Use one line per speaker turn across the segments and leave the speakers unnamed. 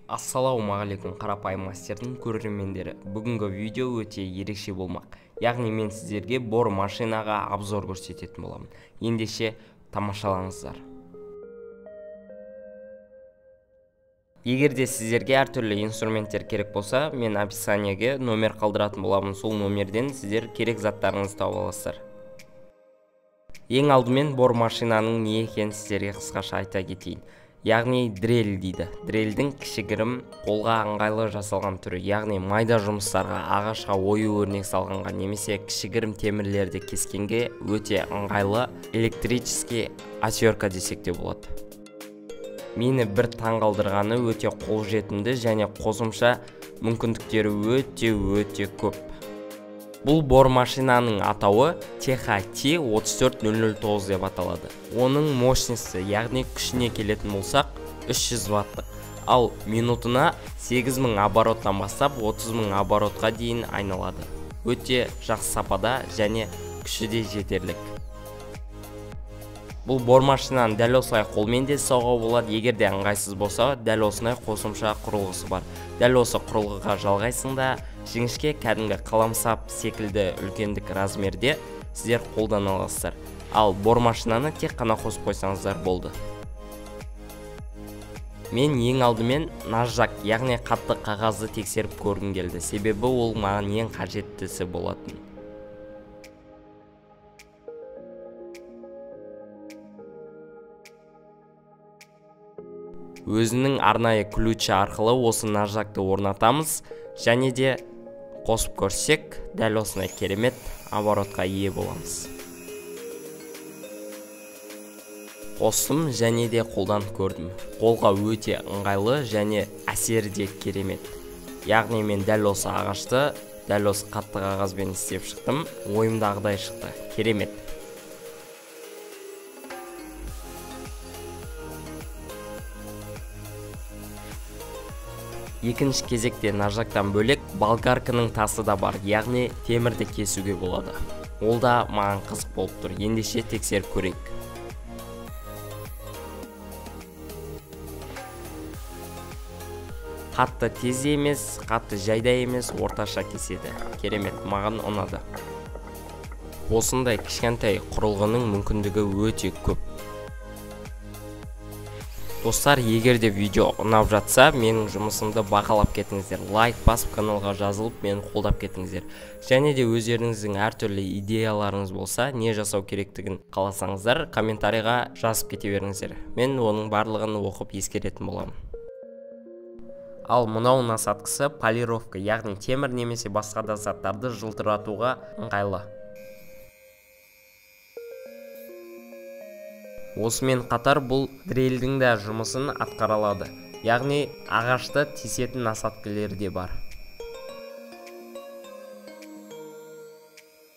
Ассалаумағалейкум қарапайым мастердің көрермендері. Бүгінгі видео өте ерекше болмақ. Яғни мен сіздерге бор машинаға обзор көрсететін боламын. Ендеше тамашалаңыздар. Егерде сіздерге әртүрлі инструменттер керек болса, мен описаниеге номер қалдыратын боламын. Сол номерден сіздер керек заттарыңызды тауып аласыздар. Ең алдымен бор машинаның не екенін сіздерге қысқаша айта кетейін. Яғни дрель дейді. Дрельдің кішігірім, қолға ыңғайлы жасалған түрі. Яғни майда жұмыстарға, ағашқа ою өрнек салғанға немесе кішігірім темірлерді кескенге өте ыңғайлы электрический отвертка десек те болады. Мені бір таңғалдырғаны өте қолжетімді және қосымша мүмкіндіктері өте көп. Бұл бор машинаның атауы THT-34009 деп аталады. Оның мощності, яғни күшіне келетін болсақ, 300 ваттық. Ал минутына 8000 обороттан бастап 30000 оборотқа дейін айналады. Өте жақсы сапада және күші де жетерлік. Бұл бор машинаны дәл осылай қолмен де ұстауға болады. Егерде ыңғайсыз болса, дәл осындай қосымша құрылғысы бар. Дәл осы құрылғыға жалғайсыңда жіңішке кәдімгі қаламсап секілді үлкендік размерде сіздер қолдана аласыздар. Ал бор машинаны тек қана қосып қойсаңыздар болды. Мен ең алдымен наждак, яғни қатты қағазды тексеріп көргім келді. Себебі ол маған ең қажеттісі болатын. Өзінің арнайы ключі арқылы осы наждакты орнатамыз және де қосып көрсек, дәл осындай керемет оборотқа ие боламыз. Қостым және де қолданып көрдім. Қолға өте ыңғайлы және әсері де керемет. Яғни мен дәл осы ағашты, дәл осы қатты қағазбен істеп шықтым. Ойымдағыдай шықты. Керемет. Екінші кезекте наждактан бөлек болгарканың тасы да бар, яғни темірді кесуге болады. Ол да маған қызық болып тұр. Ендеше тексеріп көрейік. Қатты тез емес, қатты жайда емес, орташа кеседі. Керемет, маған ұнады. Осындай кішкентай құрылғының мүмкіндігі өте көп. Достар, егерде видео ұнап жатса, менің жұмысымды бағалап кетіңіздер. Лайк басып, каналға жазылып, мені қолдап кетіңіздер. Және де өздеріңіздің әртүрлі идеяларыңыз болса, не жасау керектігін қаласаңыздар, комментарийға жазып кете беріңіздер. Мен оның барлығын оқып ескеретін боламын. Ал мынау насадкасы полировка, яғни темір немесе басқа да заттарды жылтыратуға ыңғайлы. Осымен қатар бұл дрельдің де жұмысын атқара алады. Яғни ағашты тесетін насадкілер де бар.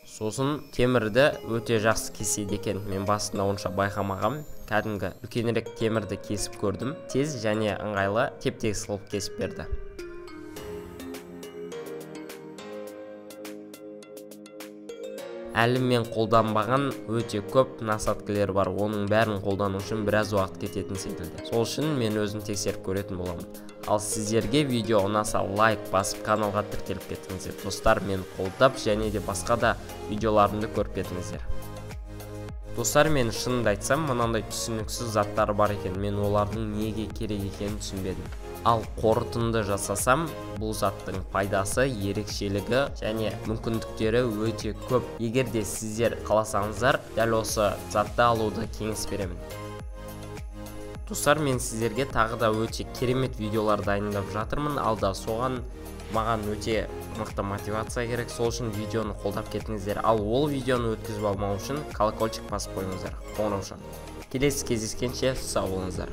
Сосын темірді өте жақсы кеседі екен. Мен басында онша байқамағам. Кәдімгі үлкенірек темірді кесіп көрдім. Тез және ыңғайлы теп-тегіс қылып кесіп берді. Әлі мен қолданбаған өте көп насадкілер бар. Оның бәрін қолдану үшін біраз уақыт кететін секілді. Сол үшін мен өзім тексеріп көретін боламын. Ал сіздерге видео ұнаса лайк басып, каналға тіркеліп кетіңіздер. Достар, мені қолдап және де басқа да видеоларымды көріп кетіңіздер. Достар, мен шынымды айтсам, мынандай түсініксіз заттар бар екен. Мен олардың неге керек екенін түсінбедім. Ал қорытынды жасасам, бұл заттың пайдасы, ерекшелігі және мүмкіндіктері өте көп. Егерде сіздер қаласаңыздар, дәл осы затты алуды кеңес беремін. Достар, мен сіздерге тағы да өте керемет видеолар дайындап жатырмын. Алда соған маған өте мықты мотивация керек. Сол үшін видеоны қолдап кетіңіздер. Ал ол видеоны өткізіп алмау үшін колокольчик басып қойыңыздар. Қоңырау шалыңыздар. Келесі кездескенше сау болыңыздар.